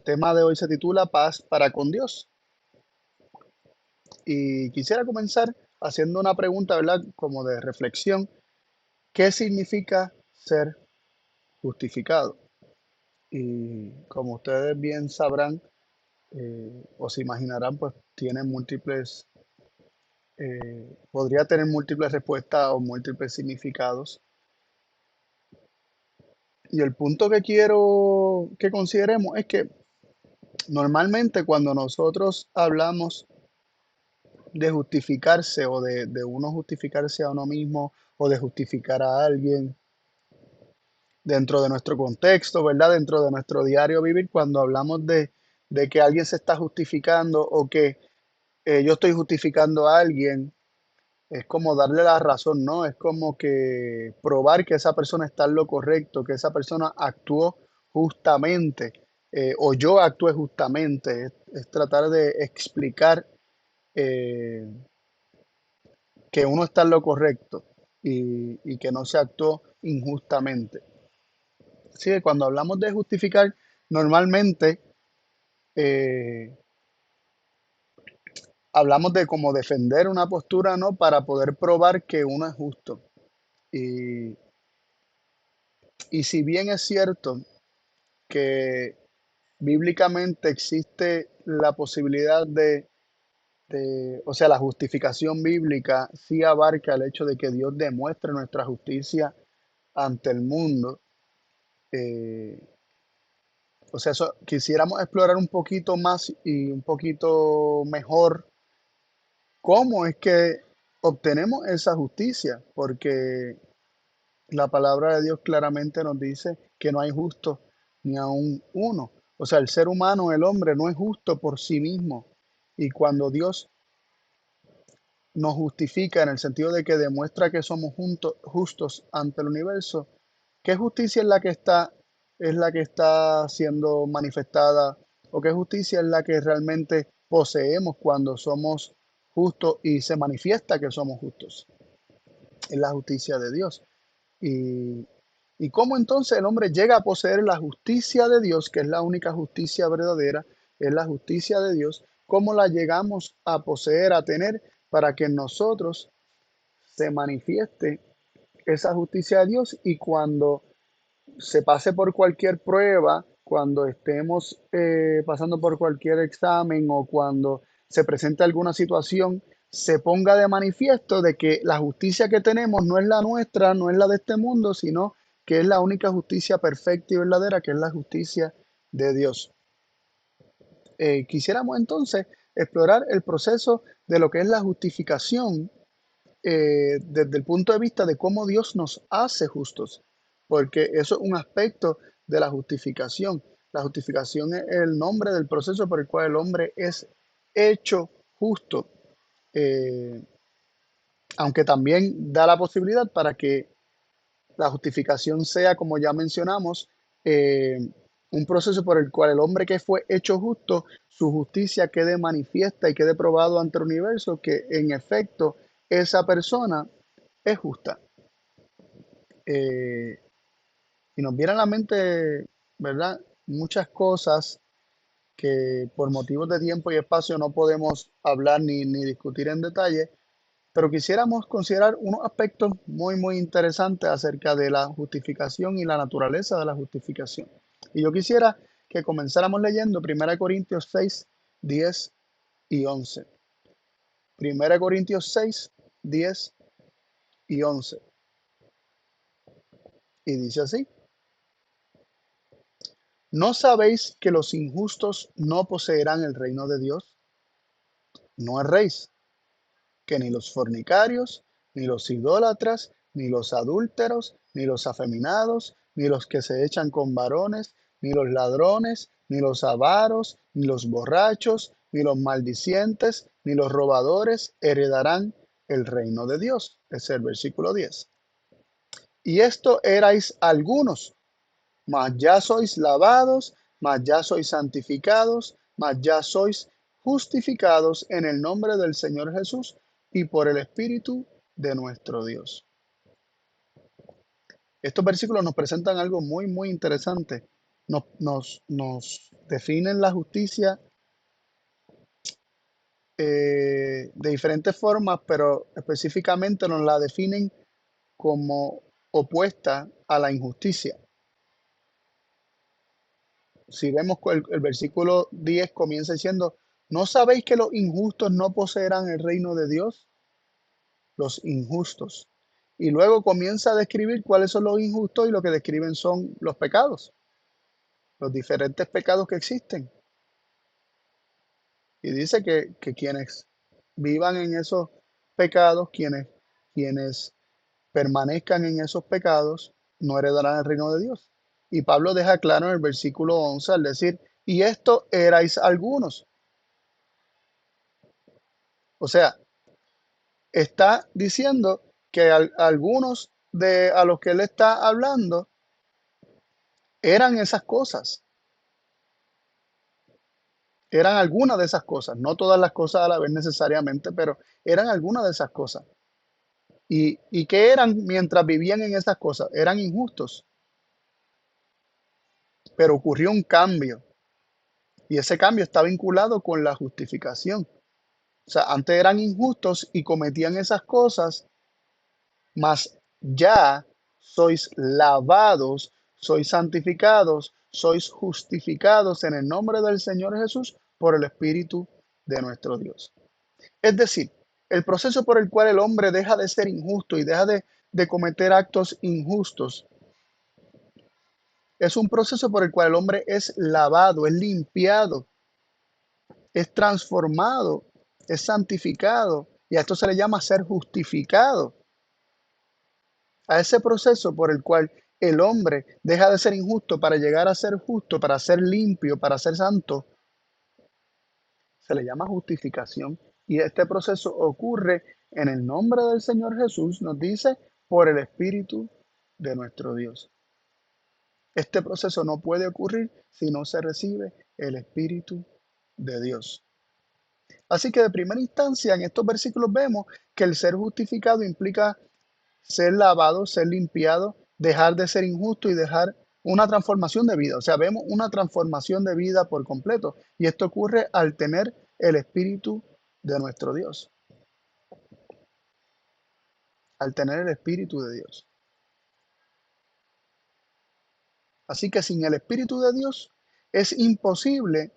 El tema de hoy se titula Paz para con Dios. Y quisiera comenzar haciendo una pregunta, ¿verdad? Como de reflexión. ¿Qué significa ser justificado? Y como ustedes bien sabrán o se imaginarán, pues tiene podría tener múltiples respuestas o múltiples significados. Y el punto que quiero que consideremos es que normalmente cuando nosotros hablamos de justificarse o de uno justificarse a uno mismo o de justificar a alguien dentro de nuestro contexto, ¿verdad? Dentro de nuestro diario vivir, cuando hablamos de que alguien se está justificando o que yo estoy justificando a alguien, es como darle la razón, ¿no? Es como que probar que esa persona está en lo correcto, que esa persona actuó justamente o yo actué justamente. Es tratar de explicar eh, que uno está en lo correcto y que no se actuó injustamente. Así que cuando hablamos de justificar, normalmente eh, hablamos de como defender una postura, ¿no? Para poder probar que uno es justo. Y, y si bien es cierto que bíblicamente existe la posibilidad o sea, la justificación bíblica sí abarca el hecho de que Dios demuestre nuestra justicia ante el mundo. eh, O sea, quisiéramos explorar un poquito más y un poquito mejor cómo es que obtenemos esa justicia, porque la palabra de Dios claramente nos dice que no hay justo ni aun uno. O sea, el ser humano, el hombre, no es justo por sí mismo. Y cuando Dios nos justifica en el sentido de que demuestra que somos justos ante el universo, ¿qué justicia es la que está siendo manifestada o qué justicia es la que realmente poseemos cuando somos justos y se manifiesta que somos justos? Es la justicia de Dios. Y, y cómo entonces el hombre llega a poseer la justicia de Dios, que es la única justicia verdadera, es la justicia de Dios, cómo la llegamos a poseer, a tener, para que en nosotros se manifieste esa justicia de Dios y cuando se pase por cualquier prueba, cuando estemos pasando por cualquier examen o cuando se presente alguna situación, se ponga de manifiesto de que la justicia que tenemos no es la nuestra, no es la de este mundo, sino que es la única justicia perfecta y verdadera, que es la justicia de Dios. Quisiéramos entonces explorar el proceso de lo que es la justificación desde el punto de vista de cómo Dios nos hace justos, porque eso es un aspecto de la justificación. La justificación es el nombre del proceso por el cual el hombre es hecho justo, eh, aunque también da la posibilidad para que la justificación sea, como ya mencionamos, eh, un proceso por el cual el hombre que fue hecho justo, su justicia quede manifiesta y quede probado ante el universo que en efecto esa persona es justa. Eh, y nos viene a la mente, ¿verdad? Muchas cosas que por motivos de tiempo y espacio no podemos hablar ni discutir en detalle, pero quisiéramos considerar unos aspectos muy interesantes acerca de la justificación y la naturaleza de la justificación. Y yo quisiera que comenzáramos leyendo 1 Corintios 6, 10 y 11. 1 Corintios 6, 10 y 11. Y dice así: ¿No sabéis que los injustos no poseerán el reino de Dios? No erréis, que ni los fornicarios, ni los idólatras, ni los adúlteros, ni los afeminados, ni los que se echan con varones, ni los ladrones, ni los avaros, ni los borrachos, ni los maldicientes, ni los robadores heredarán el reino de Dios. Es el versículo 10. Y esto erais algunos, mas ya sois lavados, mas ya sois santificados, mas ya sois justificados en el nombre del Señor Jesús y por el Espíritu de nuestro Dios. Estos versículos nos presentan algo muy interesante. nos definen la justicia de diferentes formas, pero específicamente nos la definen como opuesta a la injusticia. Si vemos que el versículo 10 comienza diciendo, ¿no sabéis que los injustos no poseerán el reino de Dios? Los injustos. Y luego comienza a describir cuáles son los injustos y lo que describen son los pecados, los diferentes pecados que existen. Y dice que quienes vivan en esos pecados, quienes permanezcan en esos pecados, no heredarán el reino de Dios. Y Pablo deja claro en el versículo 11 al decir, y esto erais algunos. O sea, está diciendo que algunos de a los que él está hablando eran esas cosas, eran algunas de esas cosas, no todas las cosas a la vez necesariamente, pero eran algunas de esas cosas. ¿Y qué eran mientras vivían en esas cosas? Eran injustos, pero ocurrió un cambio y ese cambio está vinculado con la justificación. O sea, antes eran injustos y cometían esas cosas, mas ya sois lavados, sois santificados, sois justificados en el nombre del Señor Jesús por el Espíritu de nuestro Dios. Es decir, el proceso por el cual el hombre deja de ser injusto y deja de cometer actos injustos es un proceso por el cual el hombre es lavado, es limpiado, es transformado, es santificado y a esto se le llama ser justificado. A ese proceso por el cual el hombre deja de ser injusto para llegar a ser justo, para ser limpio, para ser santo, se le llama justificación. Y este proceso ocurre en el nombre del Señor Jesús, nos dice, por el Espíritu de nuestro Dios. Este proceso no puede ocurrir si no se recibe el Espíritu de Dios. Así que de primera instancia en estos versículos vemos que el ser justificado implica ser lavado, ser limpiado, dejar de ser injusto y dejar una transformación de vida. O sea, vemos una transformación de vida por completo. Y esto ocurre al tener el Espíritu de nuestro Dios. Al tener el Espíritu de Dios. Así que sin el Espíritu de Dios es imposible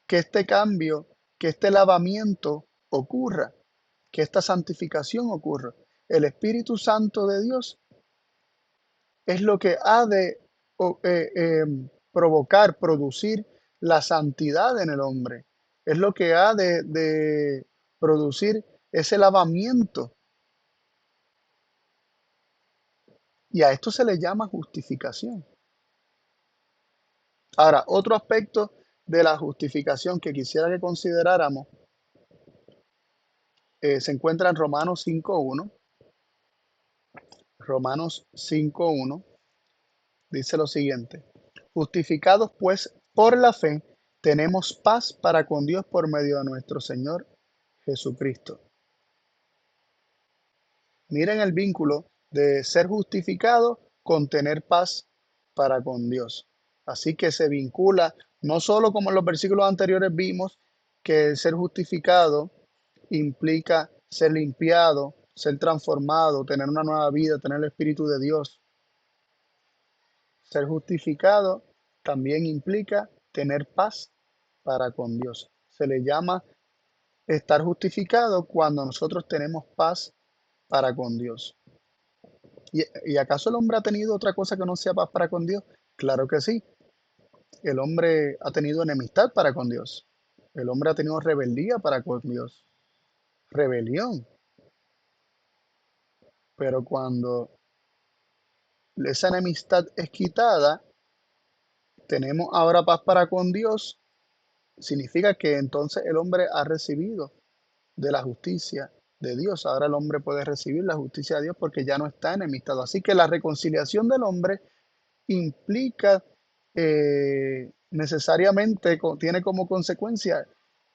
que este cambio, que este lavamiento ocurra, que esta santificación ocurra. El Espíritu Santo de Dios es lo que ha de provocar, producir la santidad en el hombre. Es lo que ha de producir ese lavamiento. Y a esto se le llama justificación. Ahora, otro aspecto de la justificación que quisiera que consideráramos se encuentra en Romanos 5.1. Romanos 5.1 dice lo siguiente: justificados pues por la fe, tenemos paz para con Dios por medio de nuestro Señor Jesucristo. Miren el vínculo de ser justificado con tener paz para con Dios. Así que se vincula no solo como en los versículos anteriores vimos que el ser justificado implica ser limpiado, ser transformado, tener una nueva vida, tener el Espíritu de Dios. Ser justificado también implica tener paz para con Dios. Se le llama estar justificado cuando nosotros tenemos paz para con Dios. ¿Y acaso el hombre ha tenido otra cosa que no sea paz para con Dios? Claro que sí. El hombre ha tenido enemistad para con Dios. El hombre ha tenido rebeldía para con Dios. Rebelión. Pero cuando esa enemistad es quitada, tenemos ahora paz para con Dios, significa que entonces el hombre ha recibido de la justicia de Dios. Ahora el hombre puede recibir la justicia de Dios porque ya no está enemistado. Así que la reconciliación del hombre implica necesariamente, tiene como consecuencia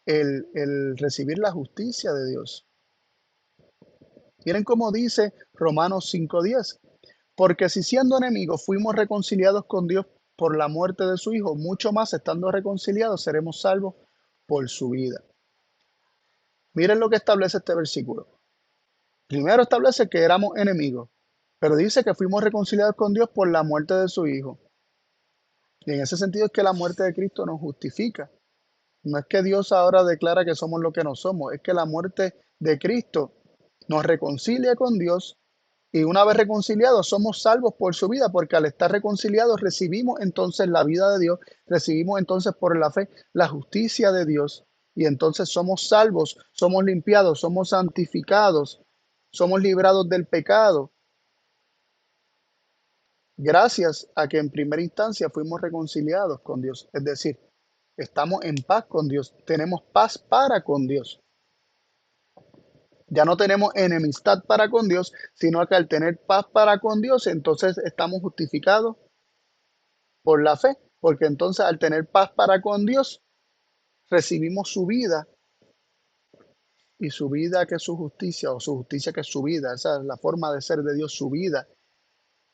el recibir la justicia de Dios. Miren cómo dice Romanos 5.10: porque si siendo enemigos fuimos reconciliados con Dios por la muerte de su Hijo, mucho más estando reconciliados seremos salvos por su vida. Miren lo que establece este versículo. Primero establece que éramos enemigos, pero dice que fuimos reconciliados con Dios por la muerte de su Hijo. Y en ese sentido es que la muerte de Cristo nos justifica. No es que Dios ahora declara que somos lo que no somos, es que la muerte de Cristo nos reconcilia con Dios y una vez reconciliados somos salvos por su vida, porque al estar reconciliados recibimos entonces la vida de Dios, recibimos entonces por la fe la justicia de Dios y entonces somos salvos, somos limpiados, somos santificados, somos librados del pecado, gracias a que en primera instancia fuimos reconciliados con Dios, es decir, estamos en paz con Dios, tenemos paz para con Dios. Ya no tenemos enemistad para con Dios, sino que al tener paz para con Dios, entonces estamos justificados por la fe, porque entonces al tener paz para con Dios, recibimos su vida y su vida que es su justicia o su justicia que es su vida. Esa es la forma de ser de Dios, su vida.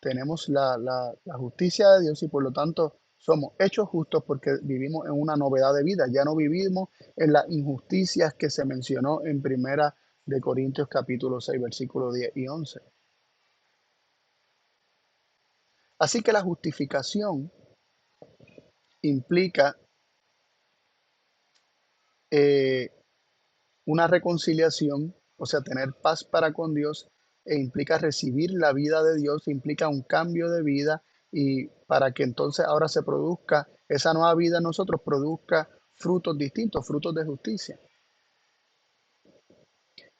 Tenemos la justicia de Dios y por lo tanto somos hechos justos porque vivimos en una novedad de vida. Ya no vivimos en las injusticias que se mencionó en Primera de Corintios capítulo 6 versículos 10 y 11. Así que la justificación implica eh, una reconciliación, o sea, tener paz para con Dios, e implica recibir la vida de Dios, implica un cambio de vida y para que entonces ahora se produzca esa nueva vida en nosotros, produzca frutos distintos, frutos de justicia.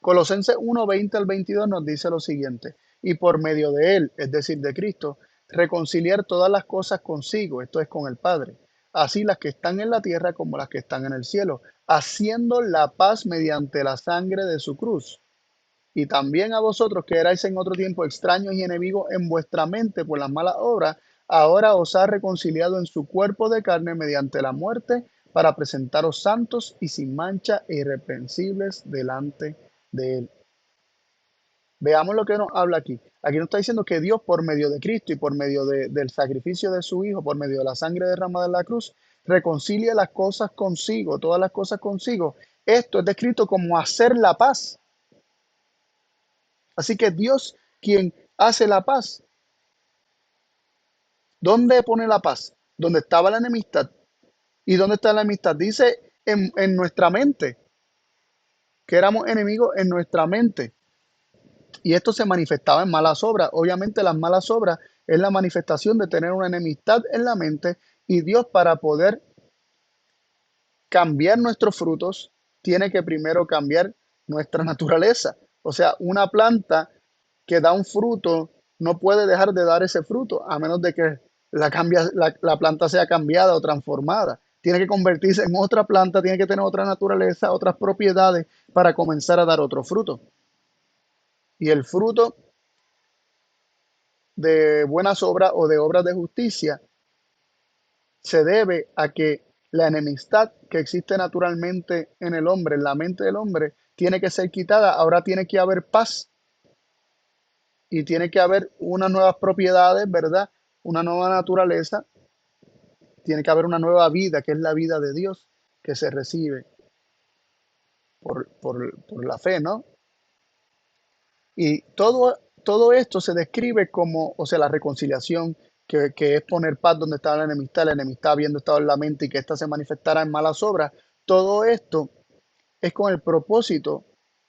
Colosenses 1:20 al 22 nos dice lo siguiente, y por medio de él, es decir, de Cristo, reconciliar todas las cosas consigo, esto es con el Padre, así las que están en la tierra como las que están en el cielo, haciendo la paz mediante la sangre de su cruz. Y también a vosotros que erais en otro tiempo extraños y enemigos en vuestra mente por las malas obras, ahora os ha reconciliado en su cuerpo de carne mediante la muerte para presentaros santos y sin mancha e irreprensibles delante de él. Veamos lo que nos habla aquí. Aquí nos está diciendo que Dios por medio de Cristo y por medio del sacrificio de su Hijo, por medio de la sangre derramada en la cruz, reconcilia las cosas consigo, todas las cosas consigo. Esto es descrito como hacer la paz. Así que Dios quien hace la paz. ¿Dónde pone la paz? ¿Dónde estaba la enemistad? ¿Y dónde está la enemistad? Dice en nuestra mente, que éramos enemigos en nuestra mente. Y esto se manifestaba en malas obras. Obviamente las malas obras es la manifestación de tener una enemistad en la mente y Dios para poder cambiar nuestros frutos tiene que primero cambiar nuestra naturaleza. O sea, una planta que da un fruto no puede dejar de dar ese fruto a menos de que la planta sea cambiada o transformada. Tiene que convertirse en otra planta, tiene que tener otra naturaleza, otras propiedades para comenzar a dar otro fruto. Y el fruto de buenas obras o de obras de justicia se debe a que la enemistad que existe naturalmente en el hombre, en la mente del hombre, tiene que ser quitada. Ahora tiene que haber paz y tiene que haber unas nuevas propiedades, ¿verdad? Una nueva naturaleza, tiene que haber una nueva vida, que es la vida de Dios, que se recibe por la fe, ¿no? Y todo esto se describe como, o sea, la reconciliación, que es poner paz donde estaba la enemistad habiendo estado en la mente y que ésta se manifestara en malas obras. Todo esto es con el propósito,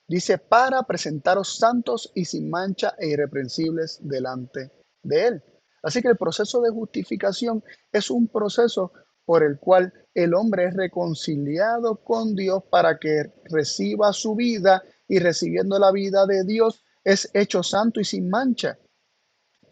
dice, para presentaros santos y sin mancha e irreprensibles delante de Él. Así que el proceso de justificación es un proceso por el cual el hombre es reconciliado con Dios para que reciba su vida y recibiendo la vida de Dios es hecho santo y sin mancha.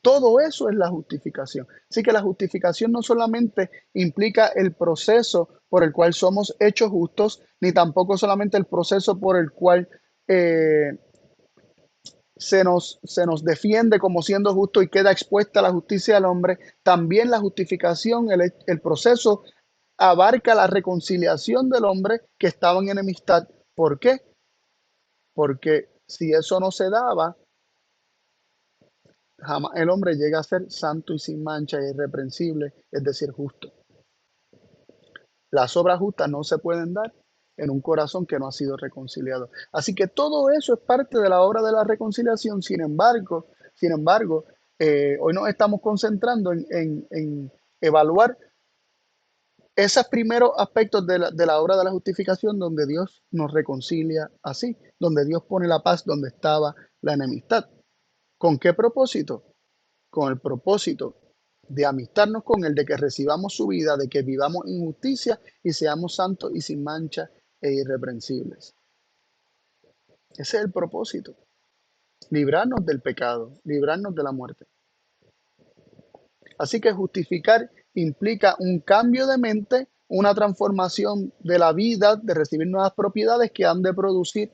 Todo eso es la justificación. Así que la justificación no solamente implica el proceso por el cual somos hechos justos, ni tampoco solamente el proceso por el cual eh, se nos defiende como siendo justo y queda expuesta la justicia del hombre. También la justificación, el proceso abarca la reconciliación del hombre que estaba en enemistad. ¿Por qué? Porque si eso no se daba, jamás el hombre llega a ser santo y sin mancha e irreprensible, es decir, justo. Las obras justas no se pueden dar en un corazón que no ha sido reconciliado. Así que todo eso es parte de la obra de la reconciliación. Sin embargo, hoy nos estamos concentrando en evaluar esos primeros aspectos de la obra de la justificación donde Dios nos reconcilia así, donde Dios pone la paz donde estaba la enemistad. ¿Con qué propósito? Con el propósito de amistarnos con Él, de que recibamos su vida, de que vivamos en justicia y seamos santos y sin mancha e irreprensibles. Ese es el propósito, librarnos del pecado, librarnos de la muerte. Así que justificar implica un cambio de mente, una transformación de la vida, de recibir nuevas propiedades que han de producir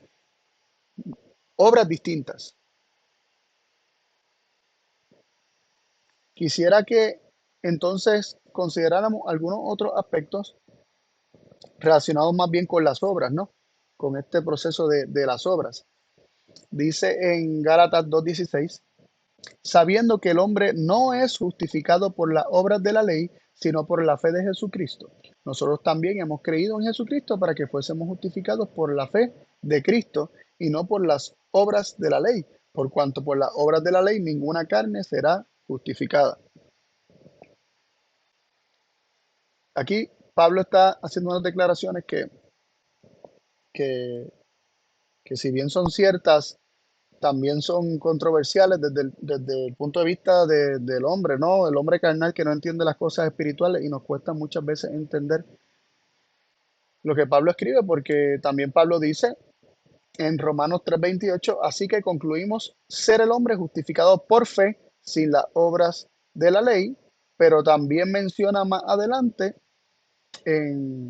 obras distintas. Quisiera que entonces consideráramos algunos otros aspectos relacionados más bien con las obras, ¿no? Con este proceso de las obras. Dice en Gálatas 2:16, sabiendo que el hombre no es justificado por las obras de la ley, sino por la fe de Jesucristo. Nosotros también hemos creído en Jesucristo para que fuésemos justificados por la fe de Cristo y no por las obras de la ley, por cuanto por las obras de la ley ninguna carne será justificada. Aquí Pablo está haciendo unas declaraciones que, que si bien son ciertas, también son controversiales desde el punto de vista del hombre, ¿no? El hombre carnal que no entiende las cosas espirituales y nos cuesta muchas veces entender lo que Pablo escribe, porque también Pablo dice en Romanos 3:28, así que concluimos ser el hombre justificado por fe sin las obras de la ley, pero también menciona más adelante en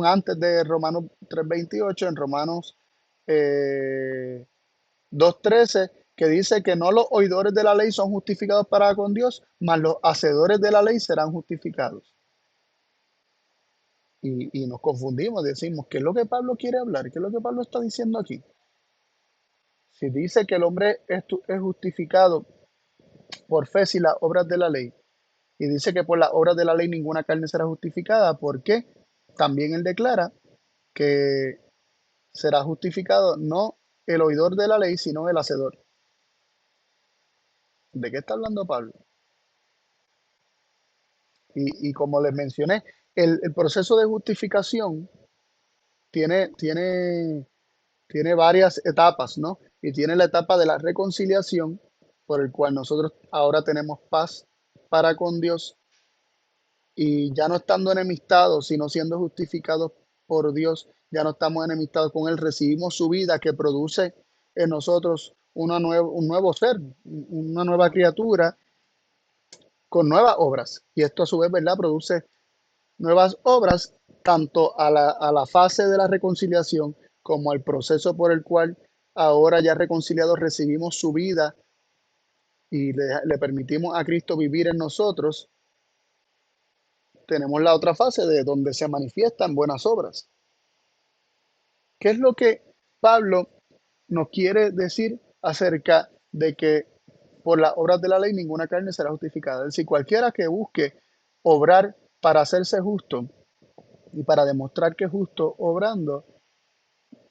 antes de Romanos 3:28, en Romanos 2:13, que dice que no los oidores de la ley son justificados para con Dios, mas los hacedores de la ley serán justificados. Y nos confundimos, decimos, ¿qué es lo que Pablo quiere hablar? ¿Qué es lo que Pablo está diciendo aquí? Si dice que el hombre es justificado por fe sin las obras de la ley, y dice que por las obras de la ley ninguna carne será justificada, ¿por qué? También él declara que será justificado no el oidor de la ley, sino el hacedor. ¿De qué está hablando Pablo? Y como les mencioné, el proceso de justificación tiene, tiene, tiene varias etapas, ¿no? Y tiene la etapa de la reconciliación, por el cual nosotros ahora tenemos paz para con Dios y ya no estando enemistados, sino siendo justificados por Dios, ya no estamos enemistados con Él, recibimos su vida que produce en nosotros un nuevo ser, una nueva criatura con nuevas obras. Y esto a su vez, ¿verdad? Produce nuevas obras tanto a la fase de la reconciliación como al proceso por el cual ahora ya reconciliados recibimos su vida y le permitimos a Cristo vivir en nosotros. Tenemos la otra fase de donde se manifiestan buenas obras. ¿Qué es lo que Pablo nos quiere decir acerca de que por las obras de la ley ninguna carne será justificada? Es decir, cualquiera que busque obrar para hacerse justo y para demostrar que es justo obrando,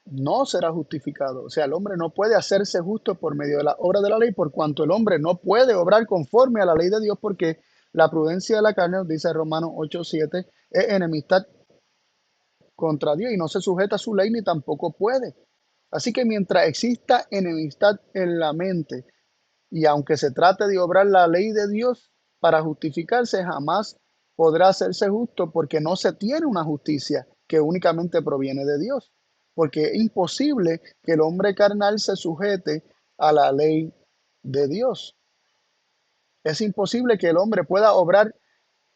no será justificado. O sea, el hombre no puede hacerse justo por medio de la obra de la ley, por cuanto el hombre no puede obrar conforme a la ley de Dios, porque la prudencia de la carne, nos dice Romanos 8:7, es enemistad contra Dios y no se sujeta a su ley ni tampoco puede. Así que mientras exista enemistad en la mente y aunque se trate de obrar la ley de Dios para justificarse, jamás podrá hacerse justo porque no se tiene una justicia que únicamente proviene de Dios. Porque es imposible que el hombre carnal se sujete a la ley de Dios. Es imposible que el hombre pueda obrar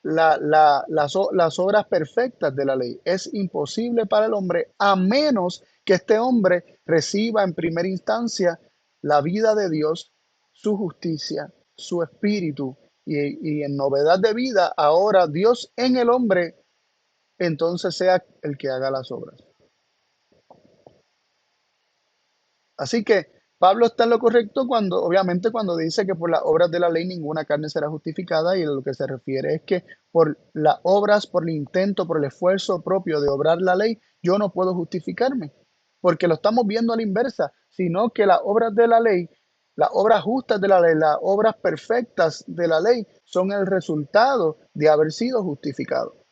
las obras perfectas de la ley. Es imposible para el hombre a menos que este hombre reciba en primera instancia la vida de Dios, su justicia, su espíritu y en novedad de vida ahora Dios en el hombre entonces sea el que haga las obras. Así que Pablo está en lo correcto cuando, obviamente, cuando dice que por las obras de la ley ninguna carne será justificada, y a lo que se refiere es que por las obras, por el intento, por el esfuerzo propio de obrar la ley, yo no puedo justificarme, porque lo estamos viendo a la inversa, sino que las obras de la ley, las obras justas de la ley, las obras perfectas de la ley son el resultado de haber sido justificado,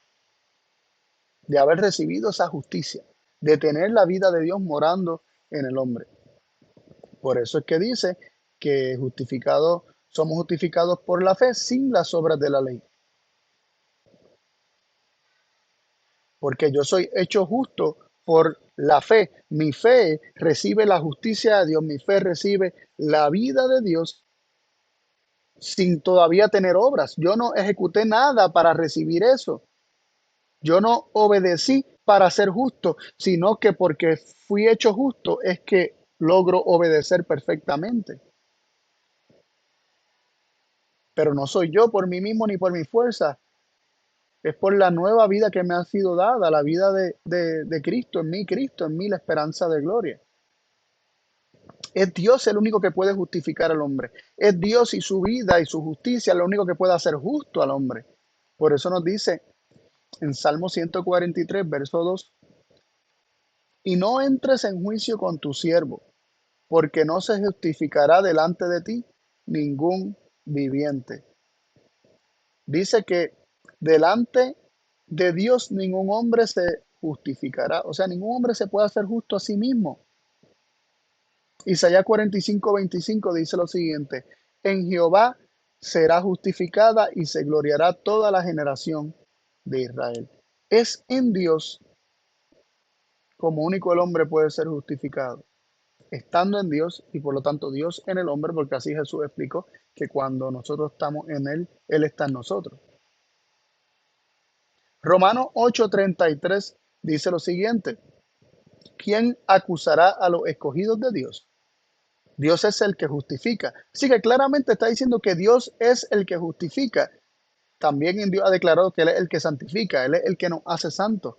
de haber recibido esa justicia, de tener la vida de Dios morando en el hombre. Por eso es que dice que somos justificados por la fe sin las obras de la ley. Porque yo soy hecho justo por la fe. Mi fe recibe la justicia de Dios. Mi fe recibe la vida de Dios sin todavía tener obras. Yo no ejecuté nada para recibir eso. Yo no obedecí para ser justo, sino que porque fui hecho justo es que logro obedecer perfectamente. Pero no soy yo por mí mismo ni por mi fuerza, es por la nueva vida que me ha sido dada, la vida de Cristo en mí, la esperanza de gloria. Es Dios el único que puede justificar al hombre. Es Dios y su vida y su justicia lo único que puede hacer justo al hombre. Por eso nos dice en Salmo 143, verso 2, y no entres en juicio con tu siervo, porque no se justificará delante de ti ningún viviente. Dice que delante de Dios ningún hombre se justificará. O sea, ningún hombre se puede hacer justo a sí mismo. Isaías 45:25 dice lo siguiente: en Jehová será justificada y se gloriará toda la generación de Israel. Es en Dios como único el hombre puede ser justificado, estando en Dios y por lo tanto Dios en el hombre, porque así Jesús explicó que cuando nosotros estamos en Él, Él está en nosotros. Romanos 8:33 dice lo siguiente: ¿quién acusará a los escogidos de Dios? Dios es el que justifica. Así que claramente está diciendo que Dios es el que justifica. También en Dios ha declarado que Él es el que santifica, Él es el que nos hace santos.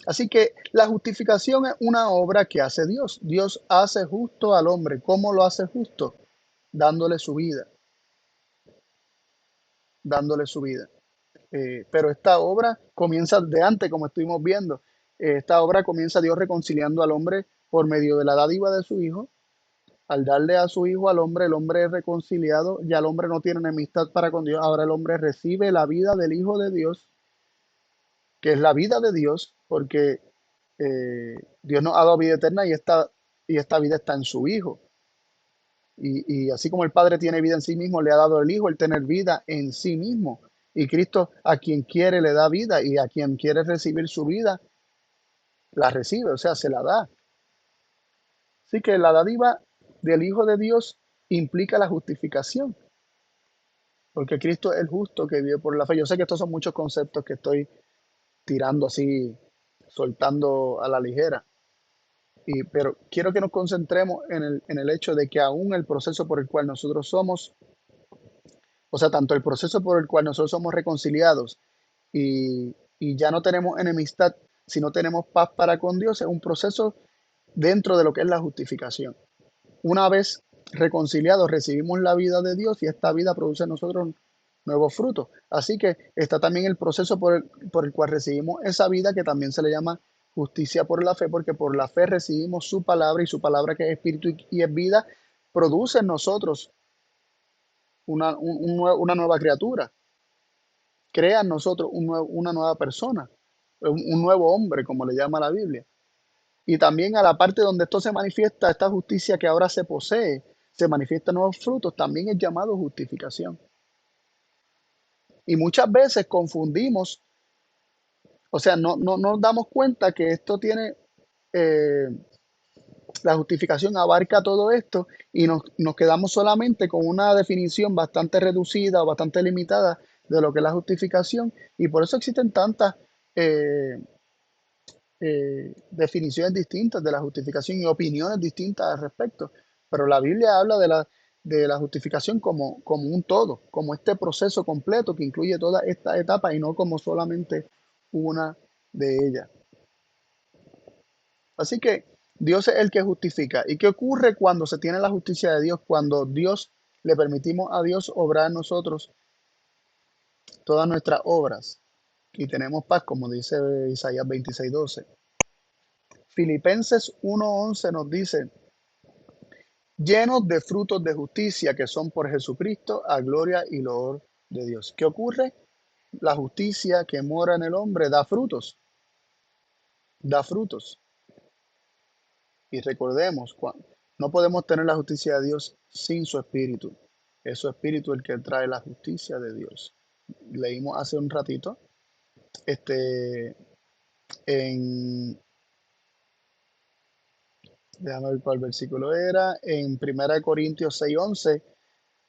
Así que la justificación es una obra que hace Dios. Dios hace justo al hombre. ¿Cómo lo hace justo? Dándole su vida, dándole su vida. Pero esta obra comienza de antes, como estuvimos viendo. Esta obra comienza Dios reconciliando al hombre por medio de la dádiva de su Hijo. Al darle a su Hijo al hombre, el hombre es reconciliado, ya el hombre no tiene enemistad para con Dios. Ahora el hombre recibe la vida del Hijo de Dios, que es la vida de Dios, porque Dios nos ha dado vida eterna y esta vida está en su Hijo. Y así como el Padre tiene vida en sí mismo, le ha dado al Hijo el tener vida en sí mismo. Y Cristo a quien quiere le da vida, y a quien quiere recibir su vida, la recibe, o sea, se la da. Así que la dádiva del Hijo de Dios implica la justificación, porque Cristo es el justo que vive por la fe. Yo sé que estos son muchos conceptos que estoy tirando así, soltando a la ligera, pero quiero que nos concentremos en el hecho de que aún el proceso por el cual nosotros somos, o sea, tanto el proceso por el cual nosotros somos reconciliados y ya no tenemos enemistad, sino tenemos paz para con Dios, es un proceso dentro de lo que es la justificación. Una vez reconciliados, recibimos la vida de Dios y esta vida produce en nosotros nuevos frutos. Así que está también el proceso por el cual recibimos esa vida, que también se le llama justicia por la fe, porque por la fe recibimos su palabra, y su palabra, que es espíritu y es vida, produce en nosotros una nueva criatura, crea en nosotros una nueva persona, un nuevo hombre, como le llama la Biblia. Y también a la parte donde esto se manifiesta, esta justicia que ahora se posee, se manifiestan nuevos frutos, también es llamado justificación. Y muchas veces confundimos, o sea, no nos damos cuenta que esto tiene, eh, la justificación abarca todo esto, y nos quedamos solamente con una definición bastante reducida o bastante limitada de lo que es la justificación. Y por eso existen tantas eh, definiciones distintas de la justificación y opiniones distintas al respecto. Pero la Biblia habla de la justificación como un todo, como este proceso completo que incluye toda esta etapa y no como solamente una de ellas. Así que Dios es el que justifica. ¿Y qué ocurre cuando se tiene la justicia de Dios? Cuando Dios le permitimos a Dios obrar en nosotros todas nuestras obras y tenemos paz, como dice Isaías 26:12. Filipenses 1:11 nos dice, llenos de frutos de justicia que son por Jesucristo, a gloria y loor de Dios. ¿Qué ocurre? La justicia que mora en el hombre da frutos, da frutos. Y recordemos, no podemos tener la justicia de Dios sin su espíritu. Es su espíritu el que trae la justicia de Dios. Leímos hace un ratito este, en, déjame ver cuál versículo era, en 1 Corintios 6:11,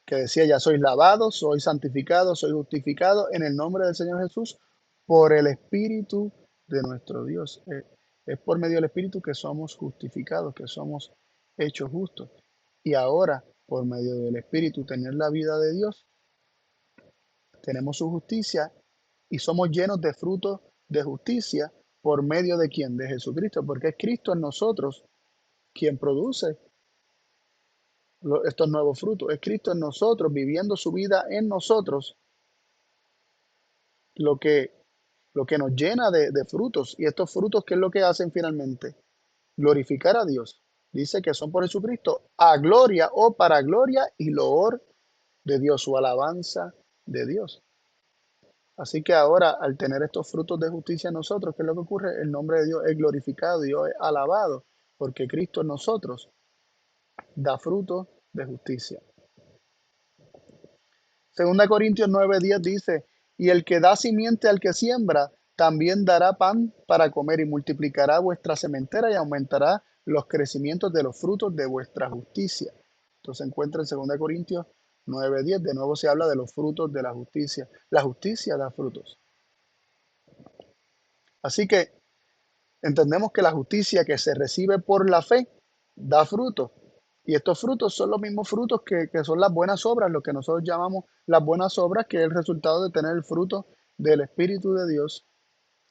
que decía, ya sois lavados, soy santificado, soy justificado en el nombre del Señor Jesús por el Espíritu de nuestro Dios. Es por medio del Espíritu que somos justificados, que somos hechos justos. Y ahora, por medio del Espíritu, tener la vida de Dios, tenemos su justicia y somos llenos de frutos de justicia por medio de quién, de Jesucristo, porque es Cristo en nosotros quien produce estos nuevos frutos. Es Cristo en nosotros, viviendo su vida en nosotros, lo que, lo que nos llena de frutos. Y estos frutos, ¿qué es lo que hacen finalmente? Glorificar a Dios. Dice que son por Jesucristo a gloria o para gloria y loor de Dios, su alabanza de Dios. Así que ahora, al tener estos frutos de justicia en nosotros, ¿qué es lo que ocurre? El nombre de Dios es glorificado, Dios es alabado, porque Cristo en nosotros da frutos de justicia. 2 Corintios 9:10 dice, y el que da simiente al que siembra, también dará pan para comer y multiplicará vuestra sementera y aumentará los crecimientos de los frutos de vuestra justicia. Entonces se encuentra en 2 Corintios 9:10. De nuevo se habla de los frutos de la justicia. La justicia da frutos. Así que entendemos que la justicia que se recibe por la fe da frutos. Y estos frutos son los mismos frutos que son las buenas obras, lo que nosotros llamamos las buenas obras, que es el resultado de tener el fruto del Espíritu de Dios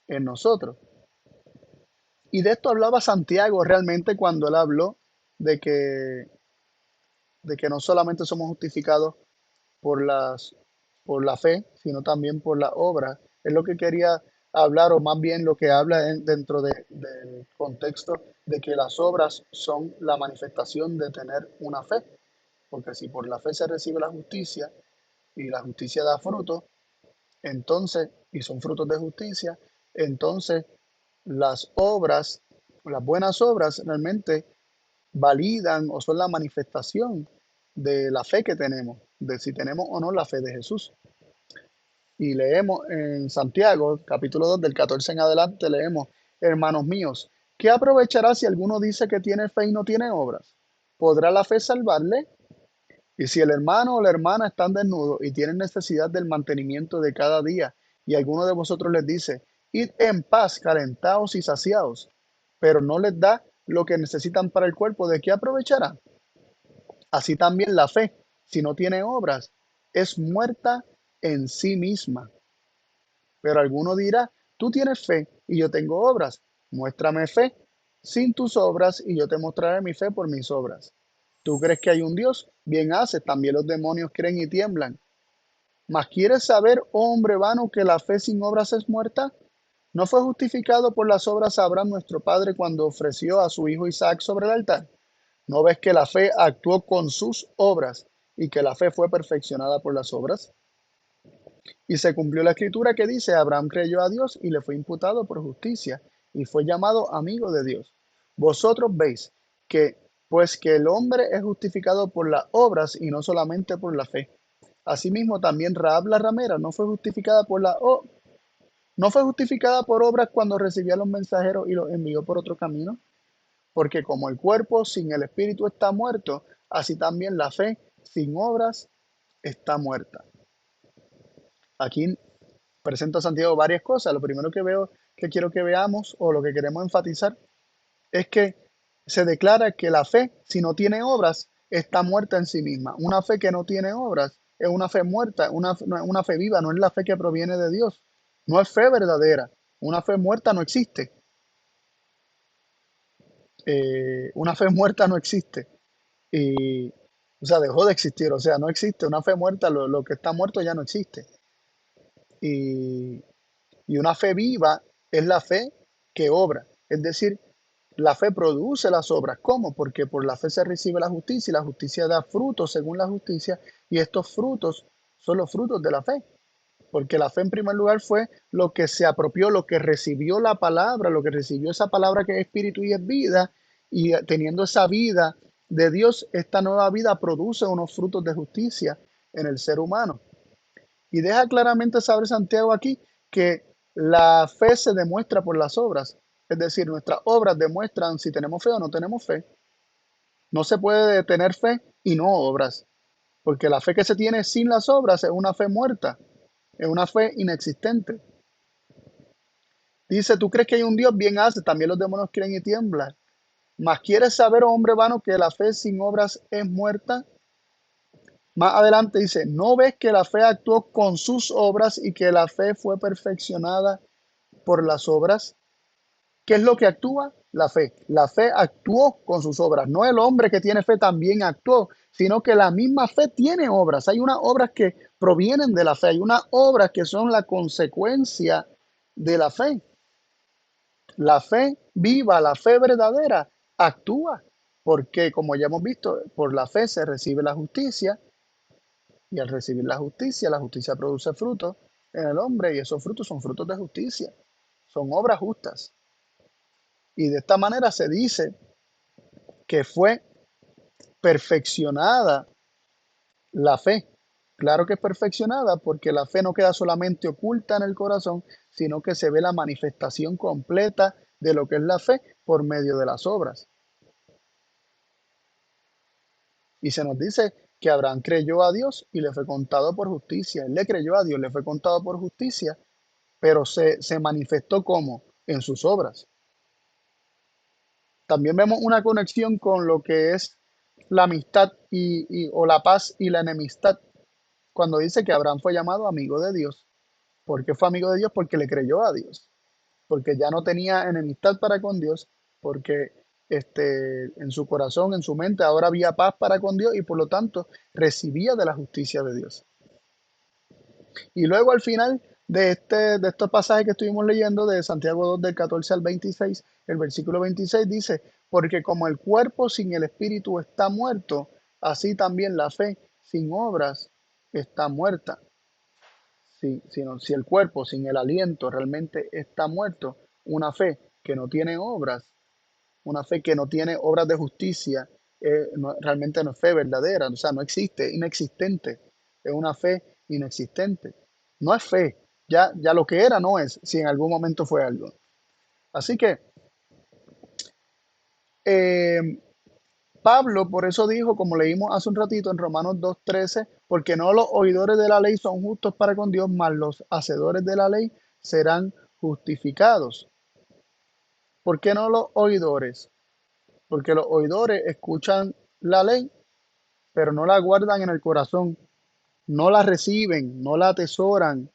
en nosotros. Y de esto hablaba Santiago realmente cuando él habló de que, de que no solamente somos justificados por por la fe, sino también por la obra. Es lo que quería hablar, o más bien lo que habla dentro del contexto de que las obras son la manifestación de tener una fe. Porque si por la fe se recibe la justicia y la justicia da fruto, entonces, y son frutos de justicia, entonces las obras, las buenas obras realmente validan o son la manifestación de la fe que tenemos, de si tenemos o no la fe de Jesús. Y leemos en Santiago, capítulo 2 del 14 en adelante, leemos, hermanos míos, ¿qué aprovechará si alguno dice que tiene fe y no tiene obras? ¿Podrá la fe salvarle? Y si el hermano o la hermana están desnudos y tienen necesidad del mantenimiento de cada día, y alguno de vosotros les dice, id en paz, calentaos y saciaos, pero no les da lo que necesitan para el cuerpo, ¿de qué aprovechará? Así también la fe, si no tiene obras, es muerta en sí misma. Pero alguno dirá, tú tienes fe y yo tengo obras. Muéstrame fe sin tus obras y yo te mostraré mi fe por mis obras. ¿Tú crees que hay un Dios? Bien haces, también los demonios creen y tiemblan. Mas ¿quieres saber, oh hombre vano, que la fe sin obras es muerta? ¿No fue justificado por las obras Abraham nuestro padre cuando ofreció a su hijo Isaac sobre el altar? ¿No ves que la fe actuó con sus obras y que la fe fue perfeccionada por las obras? Y se cumplió la escritura que dice, Abraham creyó a Dios y le fue imputado por justicia y fue llamado amigo de Dios. Vosotros veis que, pues que el hombre es justificado por las obras y no solamente por la fe. Asimismo, también Rahab la ramera no fue justificada no fue justificada por obras cuando recibía a los mensajeros y los envió por otro camino, porque como el cuerpo sin el espíritu está muerto, así también la fe sin obras está muerta. Aquí presenta Santiago varias cosas. Lo primero que veo, que quiero que veamos, o lo que queremos enfatizar, es que se declara que la fe, si no tiene obras, está muerta en sí misma. Una fe que no tiene obras es una fe muerta, una fe viva, no es la fe que proviene de Dios. No es fe verdadera. Una fe muerta no existe. Una fe muerta no existe. Y, o sea, dejó de existir. O sea, no existe una fe muerta. Lo que está muerto ya no existe. Y, y una fe viva es la fe que obra. Es decir, la fe produce las obras. ¿Cómo? Porque por la fe se recibe la justicia y la justicia da frutos según la justicia. Y estos frutos son los frutos de la fe. Porque la fe en primer lugar fue lo que se apropió, lo que recibió la palabra, lo que recibió esa palabra que es espíritu y es vida, y teniendo esa vida de Dios, esta nueva vida produce unos frutos de justicia en el ser humano. Y deja claramente saber Santiago aquí que la fe se demuestra por las obras, es decir, nuestras obras demuestran si tenemos fe o no tenemos fe. No se puede tener fe y no obras, porque la fe que se tiene sin las obras es una fe muerta, es una fe inexistente. Dice, ¿tú crees que hay un Dios? Bien hace, también los demonios creen y tiemblan. Mas quieres saber, oh hombre vano, que la fe sin obras es muerta. Más adelante dice, ¿no ves que la fe actuó con sus obras y que la fe fue perfeccionada por las obras? ¿Qué es lo que actúa? La fe. La fe actuó con sus obras. No el hombre que tiene fe también actuó, sino que la misma fe tiene obras. Hay unas obras que provienen de la fe, hay unas obras que son la consecuencia de la fe. La fe viva, la fe verdadera, actúa, porque como ya hemos visto, por la fe se recibe la justicia y al recibir la justicia produce frutos en el hombre y esos frutos son frutos de justicia, son obras justas. Y de esta manera se dice que fue perfeccionada la fe. Claro que es perfeccionada porque la fe no queda solamente oculta en el corazón, sino que se ve la manifestación completa de lo que es la fe por medio de las obras. Y se nos dice que Abraham creyó a Dios y le fue contado por justicia. Él le creyó a Dios, le fue contado por justicia, pero se manifestó como en sus obras. También vemos una conexión con lo que es la amistad o la paz y la enemistad. Cuando dice que Abraham fue llamado amigo de Dios. ¿Por qué fue amigo de Dios? Porque le creyó a Dios. Porque ya no tenía enemistad para con Dios, porque en su corazón, en su mente, ahora había paz para con Dios y por lo tanto recibía de la justicia de Dios. Y luego al final de estos pasajes que estuvimos leyendo de Santiago 2 del 14 al 26, el versículo 26 dice, porque como el cuerpo sin el espíritu está muerto, así también la fe sin obras está muerta. Si el cuerpo sin el aliento realmente está muerto, una fe que no tiene obras, una fe que no tiene obras de justicia, realmente no es fe verdadera, o sea, no existe, inexistente, es una fe inexistente. No es fe, ya lo que era no es, si en algún momento fue algo. Así que eh, Pablo por eso dijo, como leímos hace un ratito en Romanos 2:13, porque no los oidores de la ley son justos para con Dios, mas los hacedores de la ley serán justificados. ¿Por qué no los oidores? Porque los oidores escuchan la ley, pero no la guardan en el corazón, no la reciben, no la atesoran,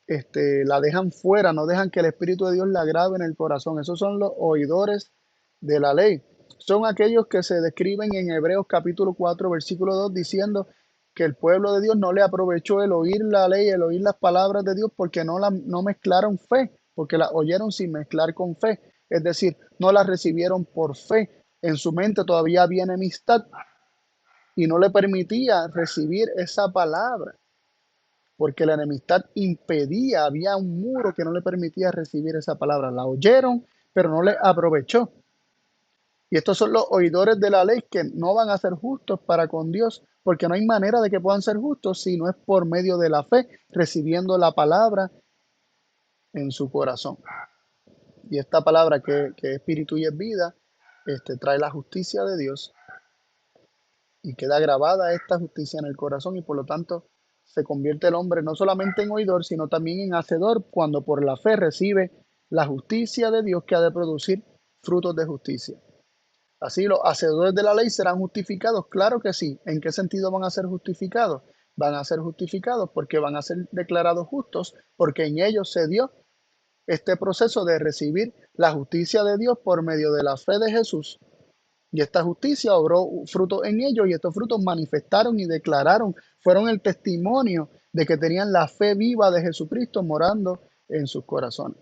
la dejan fuera, no dejan que el Espíritu de Dios la grabe en el corazón. Esos son los oidores de la ley. Son aquellos que se describen en Hebreos capítulo 4, versículo 2, diciendo que el pueblo de Dios no le aprovechó el oír la ley, el oír las palabras de Dios, porque no mezclaron fe, porque la oyeron sin mezclar con fe. Es decir, no la recibieron por fe. En su mente todavía había enemistad y no le permitía recibir esa palabra porque la enemistad impedía, había un muro que no le permitía recibir esa palabra. La oyeron, pero no le aprovechó. Y estos son los oidores de la ley que no van a ser justos para con Dios, porque no hay manera de que puedan ser justos si no es por medio de la fe, recibiendo la palabra en su corazón. Y esta palabra que es espíritu y es vida, trae la justicia de Dios y queda grabada esta justicia en el corazón y por lo tanto se convierte el hombre no solamente en oidor, sino también en hacedor cuando por la fe recibe la justicia de Dios que ha de producir frutos de justicia. Así los hacedores de la ley serán justificados, claro que sí. ¿En qué sentido van a ser justificados? Van a ser justificados porque van a ser declarados justos, porque en ellos se dio este proceso de recibir la justicia de Dios por medio de la fe de Jesús Y esta justicia obró fruto en ellos y estos frutos manifestaron y declararon, fueron el testimonio de que tenían la fe viva de Jesucristo morando en sus corazones.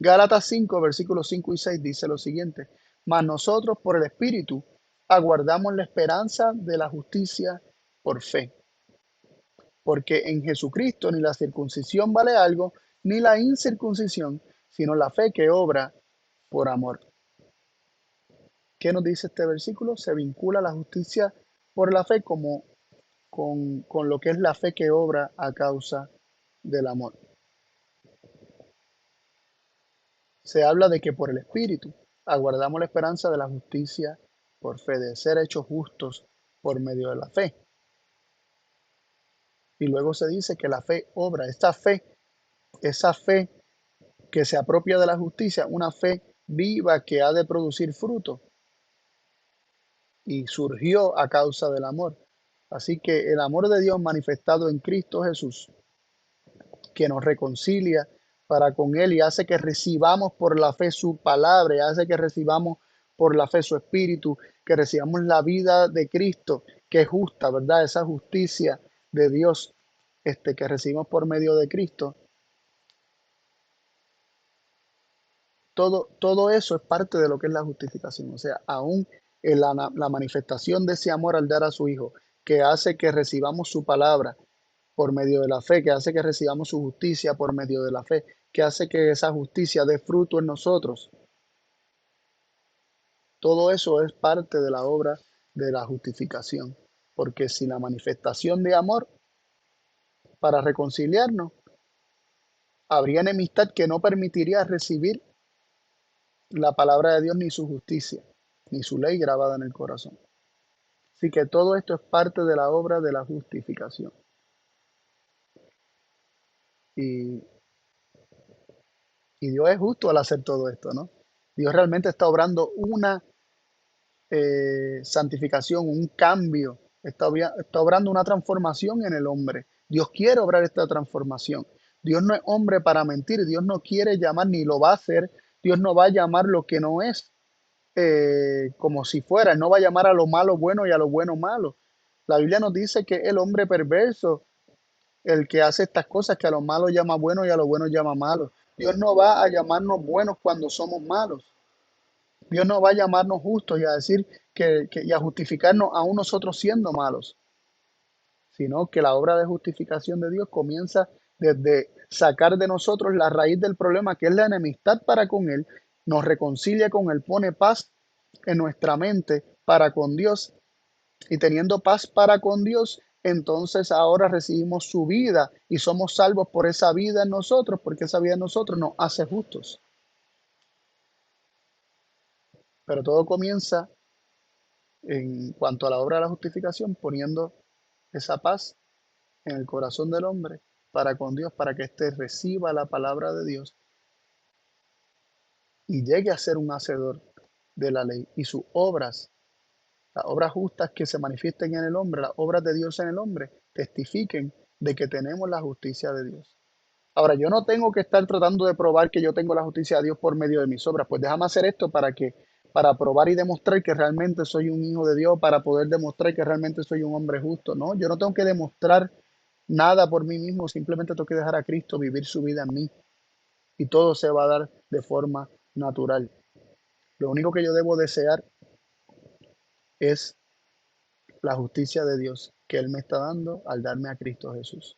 Gálatas 5, versículos 5 y 6 dice lo siguiente: mas nosotros por el Espíritu aguardamos la esperanza de la justicia por fe. Porque en Jesucristo ni la circuncisión vale algo, ni la incircuncisión, sino la fe que obra por amor. ¿Qué nos dice este versículo? Se vincula la justicia por la fe como con lo que es la fe que obra a causa del amor. Se habla de que por el Espíritu aguardamos la esperanza de la justicia por fe, de ser hechos justos por medio de la fe. Y luego se dice que la fe obra, esa fe que se apropia de la justicia, una fe viva que ha de producir fruto y surgió a causa del amor. Así que el amor de Dios manifestado en Cristo Jesús, que nos reconcilia para con Él y hace que recibamos por la fe su palabra, y hace que recibamos por la fe su espíritu, que recibamos la vida de Cristo, que es justa, ¿verdad? Esa justicia de Dios que recibimos por medio de Cristo. Todo eso es parte de lo que es la justificación. O sea, aún en la manifestación de ese amor al dar a su Hijo, que hace que recibamos su palabra por medio de la fe, que hace que recibamos su justicia por medio de la fe, que hace que esa justicia dé fruto en nosotros. Todo eso es parte de la obra de la justificación. Porque sin la manifestación de amor para reconciliarnos, habría enemistad que no permitiría recibir la palabra de Dios ni su justicia, ni su ley grabada en el corazón. Así que todo esto es parte de la obra de la justificación. Y, y Dios es justo al hacer todo esto, ¿no? Dios realmente está obrando una santificación, un cambio, está obrando una transformación en el hombre. Dios quiere obrar esta transformación. Dios no es hombre para mentir, Dios no quiere llamar ni lo va a hacer, Dios no va a llamar lo que no es como si fuera, Él no va a llamar a lo malo bueno y a lo bueno malo. La Biblia nos dice que el hombre perverso, el que hace estas cosas, que a lo malo llama bueno y a lo bueno llama malo. Dios no va a llamarnos buenos cuando somos malos. Dios no va a llamarnos justos y a decir y a justificarnos aún nosotros siendo malos, sino que la obra de justificación de Dios comienza desde sacar de nosotros la raíz del problema, que es la enemistad para con Él, nos reconcilia con Él, pone paz en nuestra mente para con Dios, y teniendo paz para con Dios, entonces ahora recibimos su vida y somos salvos por esa vida en nosotros, porque esa vida en nosotros nos hace justos. Pero todo comienza en cuanto a la obra de la justificación, poniendo esa paz en el corazón del hombre para con Dios, para que éste reciba la palabra de Dios y llegue a ser un hacedor de la ley. Y sus obras, las obras justas que se manifiesten en el hombre, las obras de Dios en el hombre, testifiquen de que tenemos la justicia de Dios. Ahora, yo no tengo que estar tratando de probar que yo tengo la justicia de Dios por medio de mis obras. Pues déjame hacer esto para probar y demostrar que realmente soy un hijo de Dios, para poder demostrar que realmente soy un hombre justo. No, yo no tengo que demostrar nada por mí mismo, simplemente tengo que dejar a Cristo vivir su vida en mí y todo se va a dar de forma natural. Lo único que yo debo desear es la justicia de Dios que Él me está dando al darme a Cristo Jesús.